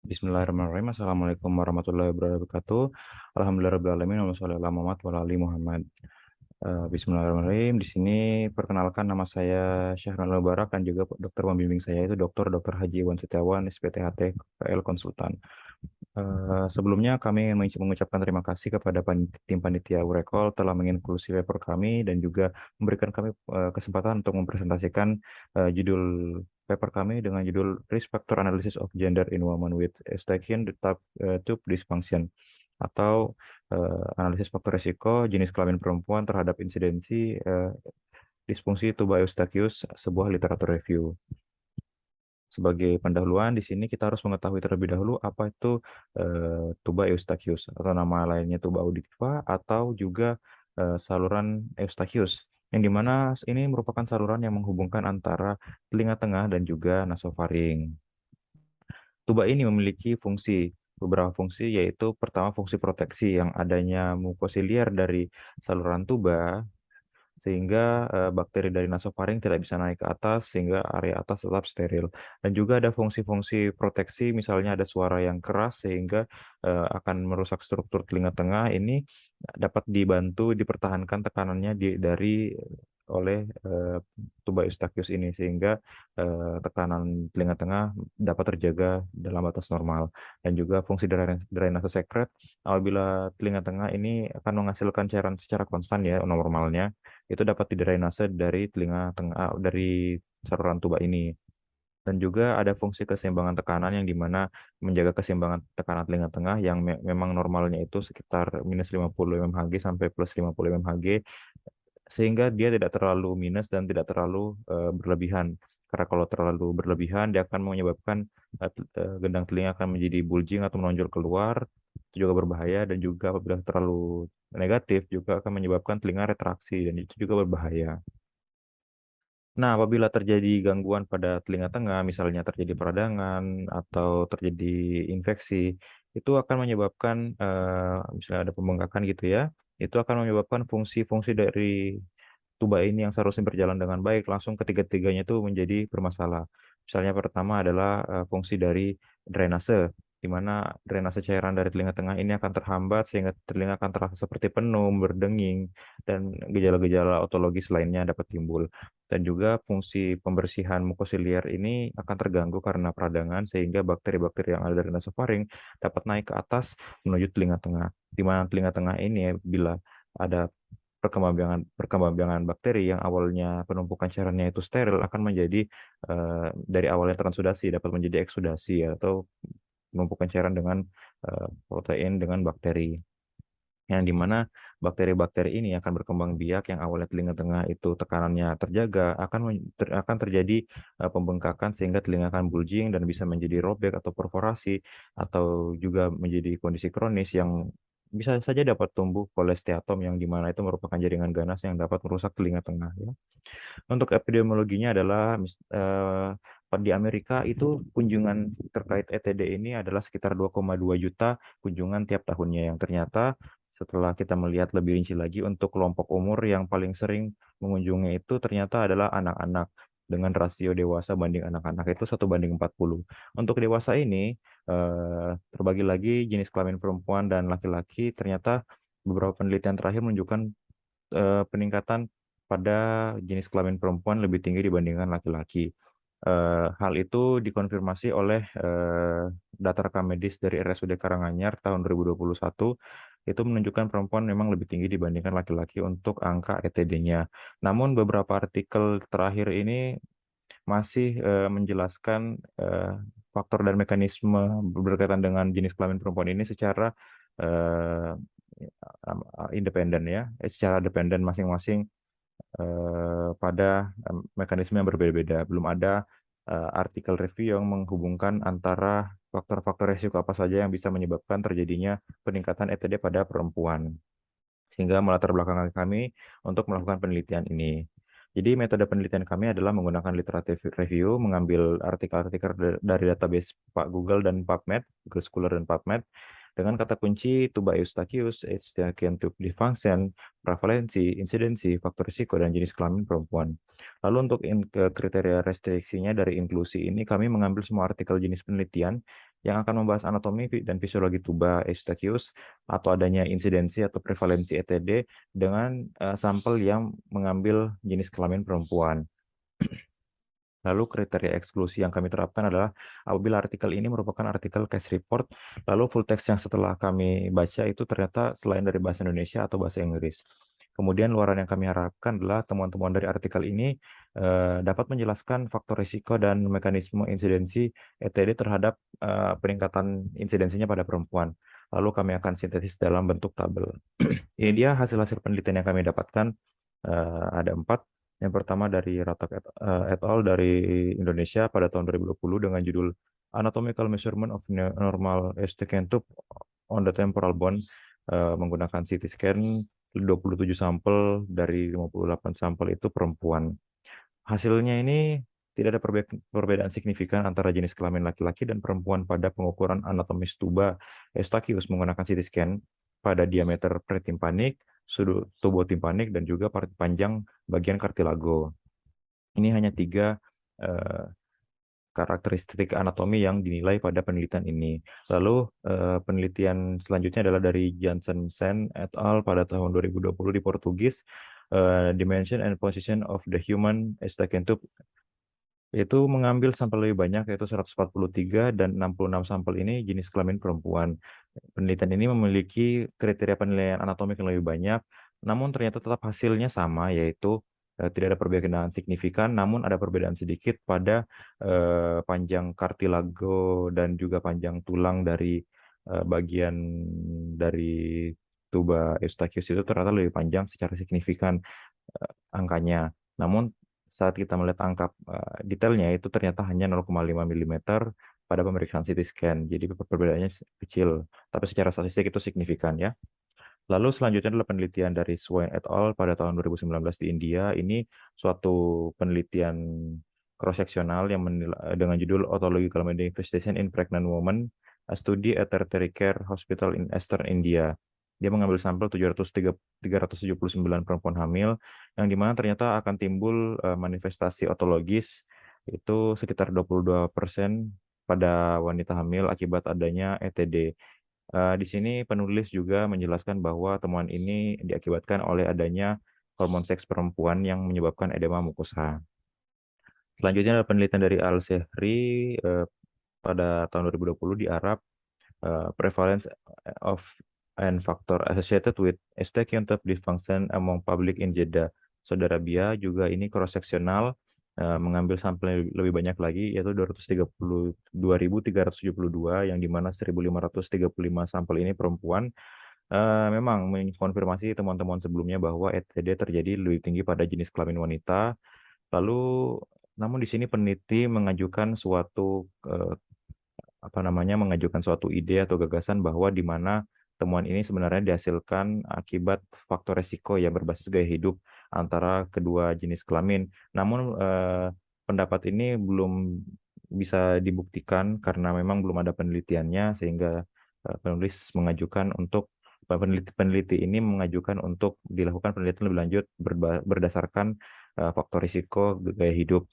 Bismillahirrahmanirrahim. Assalamualaikum warahmatullahi wabarakatuh. Alhamdulillahirrahmanirrahim. Wa sholli ala Muhammad wa ala ali Muhammad. Bismillahirrahmanirrahim. Di sini perkenalkan nama saya Syahrul Barak dan juga dokter pembimbing saya itu Dr. Haji Iwan Setiawan, SPTHT, PL Konsultan. Sebelumnya kami ingin mengucapkan terima kasih kepada tim panitia Urecall telah menginklusi paper kami dan juga memberikan kami kesempatan untuk mempresentasikan judul paper kami dengan judul Risk Factor Analysis of Gender in Women with Eustachian Tube Dysfunction atau analisis faktor risiko jenis kelamin perempuan terhadap insidensi disfungsi tuba Eustachius, sebuah literatur review. Sebagai pendahuluan, di sini kita harus mengetahui terlebih dahulu apa itu tuba Eustachius atau nama lainnya tuba auditiva atau juga saluran Eustachius, yang dimana ini merupakan saluran yang menghubungkan antara telinga tengah dan juga nasofaring. Tuba ini memiliki beberapa fungsi, yaitu pertama fungsi proteksi yang adanya mukosiliar dari saluran tuba sehingga bakteri dari nasofaring tidak bisa naik ke atas sehingga area atas tetap steril. Dan juga ada fungsi-fungsi proteksi, misalnya ada suara yang keras sehingga akan merusak struktur telinga tengah. Ini dapat dipertahankan tekanannya oleh tuba Eustachius ini sehingga tekanan telinga tengah dapat terjaga dalam batas normal. Dan juga fungsi drainase sekret, apabila telinga tengah ini akan menghasilkan cairan secara konstan ya normalnya, itu dapat didrainase dari telinga tengah dari saluran tuba ini. Dan juga ada fungsi keseimbangan tekanan yang dimana menjaga keseimbangan tekanan telinga tengah yang memang normalnya itu sekitar minus 50 mmHg sampai plus 50 mmHg, sehingga dia tidak terlalu minus dan tidak terlalu berlebihan. Karena kalau terlalu berlebihan, dia akan menyebabkan gendang telinga akan menjadi bulging atau menonjol keluar. Itu juga berbahaya, dan juga apabila terlalu negatif juga akan menyebabkan telinga retraksi, dan itu juga berbahaya. Nah, apabila terjadi gangguan pada telinga tengah, misalnya terjadi peradangan atau terjadi infeksi, itu akan menyebabkan, misalnya ada pembengkakan gitu ya, itu akan menyebabkan fungsi-fungsi dari tuba ini yang seharusnya berjalan dengan baik, langsung ketiga-tiganya itu menjadi bermasalah. Misalnya pertama adalah fungsi dari drainase, di mana drainase cairan dari telinga tengah ini akan terhambat sehingga telinga akan terasa seperti penuh, berdenging, dan gejala-gejala otologis lainnya dapat timbul. Dan juga fungsi pembersihan mukosiliar ini akan terganggu karena peradangan sehingga bakteri-bakteri yang ada dari nasofaring dapat naik ke atas menuju telinga tengah. Di mana telinga tengah ini bila ada perkembangbiakan bakteri yang awalnya penumpukan cairannya itu steril akan menjadi dari awalnya transudasi dapat menjadi eksudasi, atau penumpukan cairan dengan protein dengan bakteri, yang dimana bakteri-bakteri ini akan berkembang biak yang awalnya telinga tengah itu tekanannya terjaga akan terjadi pembengkakan sehingga telinga akan bulging dan bisa menjadi robek atau perforasi, atau juga menjadi kondisi kronis yang bisa saja dapat tumbuh kolesteatom, yang dimana itu merupakan jaringan ganas yang dapat merusak telinga tengah ya. Untuk epidemiologinya adalah di Amerika itu kunjungan terkait ETD ini adalah sekitar 2,2 juta kunjungan tiap tahunnya, yang ternyata setelah kita melihat lebih rinci lagi untuk kelompok umur yang paling sering mengunjungi itu ternyata adalah anak-anak, dengan rasio dewasa banding anak-anak itu 1:40. Untuk dewasa ini terbagi lagi jenis kelamin perempuan dan laki-laki. Ternyata beberapa penelitian terakhir menunjukkan peningkatan pada jenis kelamin perempuan lebih tinggi dibandingkan laki-laki. Hal itu dikonfirmasi oleh data rekam medis dari RSUD Karanganyar tahun 2021, itu menunjukkan perempuan memang lebih tinggi dibandingkan laki-laki untuk angka ETD-nya. Namun beberapa artikel terakhir ini masih menjelaskan faktor dan mekanisme berkaitan dengan jenis kelamin perempuan ini secara eh, independen ya, secara dependen masing-masing pada mekanisme yang berbeda-beda. Belum ada artikel review yang menghubungkan antara faktor-faktor resiko apa saja yang bisa menyebabkan terjadinya peningkatan ETD pada perempuan, sehingga melatar belakangan kami untuk melakukan penelitian ini. Jadi metode penelitian kami adalah menggunakan literature review, mengambil artikel-artikel dari database Pak Google dan PubMed, Google Scholar dan PubMed, dengan kata kunci tuba Eustachius, Eustachian tube dysfunction, prevalensi, insidensi, faktor risiko, dan jenis kelamin perempuan. Lalu untuk kriteria restriksinya dari inklusi ini, kami mengambil semua artikel jenis penelitian yang akan membahas anatomi dan fisiologi tuba Eustachius atau adanya insidensi atau prevalensi ETD dengan sampel yang mengambil jenis kelamin perempuan. Lalu kriteria eksklusi yang kami terapkan adalah apabila artikel ini merupakan artikel case report, lalu full text yang setelah kami baca itu ternyata selain dari bahasa Indonesia atau bahasa Inggris. Kemudian luaran yang kami harapkan adalah temuan-temuan dari artikel ini dapat menjelaskan faktor risiko dan mekanisme insidensi ETD terhadap peningkatan insidensinya pada perempuan. Lalu kami akan sintesis dalam bentuk tabel. Ini dia hasil-hasil penelitian yang kami dapatkan. Ada 4. Yang pertama dari Ratak et al. Dari Indonesia pada tahun 2020 dengan judul Anatomical Measurement of Normal Eustachian on the Temporal Bone menggunakan CT scan 27 sampel dari 58 sampel itu perempuan. Hasilnya ini tidak ada perbedaan signifikan antara jenis kelamin laki-laki dan perempuan pada pengukuran anatomis tuba Eustachius menggunakan CT scan pada diameter pretimpanik, sudut tubuh timpanik, dan juga panjang bagian kartilago. Ini hanya 3 karakteristik anatomi yang dinilai pada penelitian ini. Lalu penelitian selanjutnya adalah dari Jansen et al. Pada tahun 2020 di Portugis, Dimension and Position of the Human Eustachian Tube, yaitu mengambil sampel lebih banyak, yaitu 143, dan 66 sampel ini jenis kelamin perempuan. Penelitian ini memiliki kriteria penilaian anatomik yang lebih banyak, namun ternyata tetap hasilnya sama, yaitu tidak ada perbedaan signifikan, namun ada perbedaan sedikit pada panjang kartilago dan juga panjang tulang dari bagian dari tuba Eustachius itu ternyata lebih panjang secara signifikan angkanya. Namun saat kita melihat angka detailnya itu ternyata hanya 0,5 mm pada pemeriksaan CT scan. Jadi perbedaannya kecil, tapi secara statistik itu signifikan ya. Lalu selanjutnya adalah penelitian dari Swain et al. Pada tahun 2019 di India. Ini suatu penelitian cross-seksional yang dengan judul Autological Manifestation in Pregnant Women, a Study at Tertiary Care Hospital in Eastern India. Dia mengambil sampel 379 perempuan hamil, yang dimana ternyata akan timbul manifestasi otologis itu sekitar 22% pada wanita hamil akibat adanya ETD. Di sini penulis juga menjelaskan bahwa temuan ini diakibatkan oleh adanya hormon seks perempuan yang menyebabkan edema mukosa. Selanjutnya ada penelitian dari Al-Sehri pada tahun 2020 di Arab, prevalence of and factor associated with Eustachian tube dysfunction among public in Jeddah, Saudi Arabia. Juga ini cross-seksional, mengambil sampel lebih banyak lagi, yaitu 232.372, yang dimana 1.535 sampel ini perempuan. Memang mengkonfirmasi temuan-temuan sebelumnya bahwa ETD terjadi lebih tinggi pada jenis kelamin wanita. Lalu, namun di sini peneliti mengajukan suatu mengajukan suatu ide atau gagasan bahwa di mana temuan ini sebenarnya dihasilkan akibat faktor resiko yang berbasis gaya hidup antara kedua jenis kelamin. Namun pendapat ini belum bisa dibuktikan karena memang belum ada penelitiannya, sehingga penulis mengajukan untuk peneliti ini mengajukan untuk dilakukan penelitian lebih lanjut berdasarkan faktor risiko gaya hidup.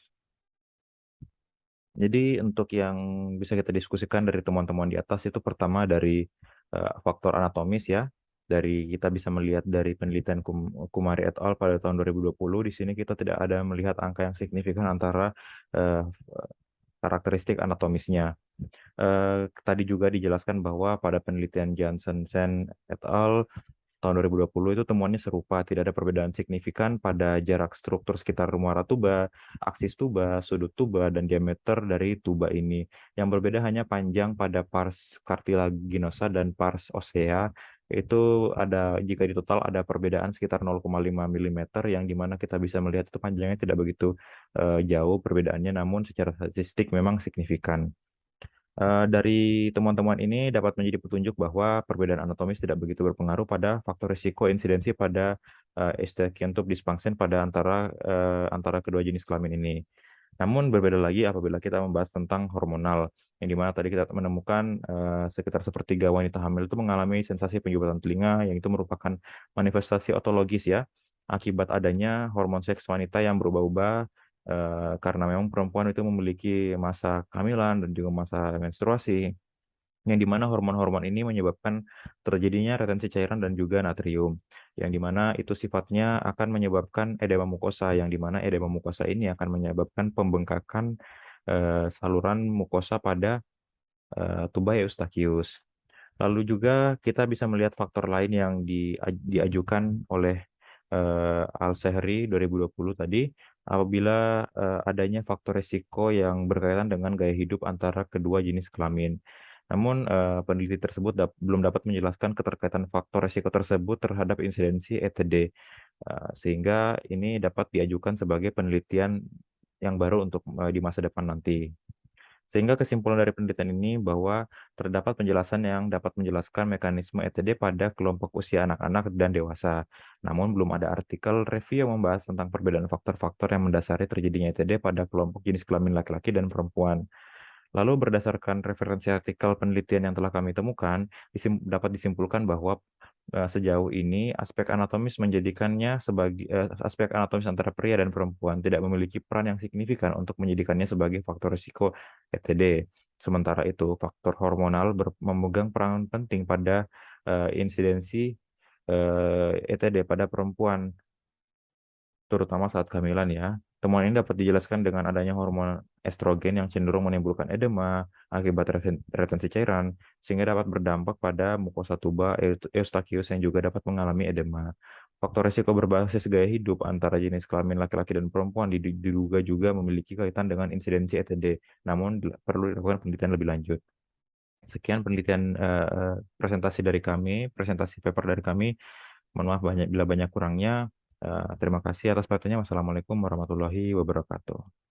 Jadi untuk yang bisa kita diskusikan dari temuan-temuan di atas itu pertama dari faktor anatomis ya. Dari kita bisa melihat dari penelitian Kumari et al. Pada tahun 2020, di sini kita tidak ada melihat angka yang signifikan antara karakteristik anatomisnya. Tadi juga dijelaskan bahwa pada penelitian Jansen et al. Tahun 2020 itu temuannya serupa, tidak ada perbedaan signifikan pada jarak struktur sekitar muara tuba, aksis tuba, sudut tuba, dan diameter dari tuba ini. Yang berbeda hanya panjang pada pars cartilaginosa dan pars ossea. Itu ada, jika di total ada perbedaan sekitar 0,5 mm, yang dimana kita bisa melihat itu panjangnya tidak begitu jauh perbedaannya, namun secara statistik memang signifikan. Dari temuan-temuan ini dapat menjadi petunjuk bahwa perbedaan anatomis tidak begitu berpengaruh pada faktor risiko insidensi pada Eustachian tube dysfunction pada antara kedua jenis kelamin ini. Namun berbeda lagi apabila kita membahas tentang hormonal, yang dimana tadi kita menemukan sekitar sepertiga wanita hamil itu mengalami sensasi penyumbatan telinga, yang itu merupakan manifestasi otologis ya, akibat adanya hormon seks wanita yang berubah-ubah karena memang perempuan itu memiliki masa kehamilan dan juga masa menstruasi. yang di mana hormon-hormon ini menyebabkan terjadinya retensi cairan dan juga natrium, yang di mana itu sifatnya akan menyebabkan edema mukosa, yang di mana edema mukosa ini akan menyebabkan pembengkakan saluran mukosa pada tuba Eustachius. Lalu juga kita bisa melihat faktor lain yang diajukan oleh Al-Sehri 2020 tadi, apabila adanya faktor resiko yang berkaitan dengan gaya hidup antara kedua jenis kelamin. Namun peneliti tersebut belum dapat menjelaskan keterkaitan faktor resiko tersebut terhadap insidensi ETD, sehingga ini dapat diajukan sebagai penelitian yang baru untuk di masa depan nanti. Sehingga kesimpulan dari penelitian ini bahwa terdapat penjelasan yang dapat menjelaskan mekanisme ETD pada kelompok usia anak-anak dan dewasa. Namun belum ada artikel review yang membahas tentang perbedaan faktor-faktor yang mendasari terjadinya ETD pada kelompok jenis kelamin laki-laki dan perempuan. Lalu berdasarkan referensi artikel penelitian yang telah kami temukan, dapat disimpulkan bahwa sejauh ini aspek anatomis antara pria dan perempuan tidak memiliki peran yang signifikan untuk menjadikannya sebagai faktor risiko ETD. Sementara itu, faktor hormonal memegang peran penting pada insidensi ETD pada perempuan, terutama saat kehamilan ya. Temuan ini dapat dijelaskan dengan adanya hormon estrogen yang cenderung menimbulkan edema akibat retensi cairan, sehingga dapat berdampak pada mukosa tuba Eustachius yang juga dapat mengalami edema. Faktor risiko berbasis gaya hidup antara jenis kelamin laki-laki dan perempuan diduga juga memiliki kaitan dengan insidensi ETD, namun perlu dilakukan penelitian lebih lanjut. Sekian penelitian presentasi paper dari kami. Mohon maaf bila banyak kurangnya. Terima kasih atas perhatiannya. Wassalamualaikum warahmatullahi wabarakatuh.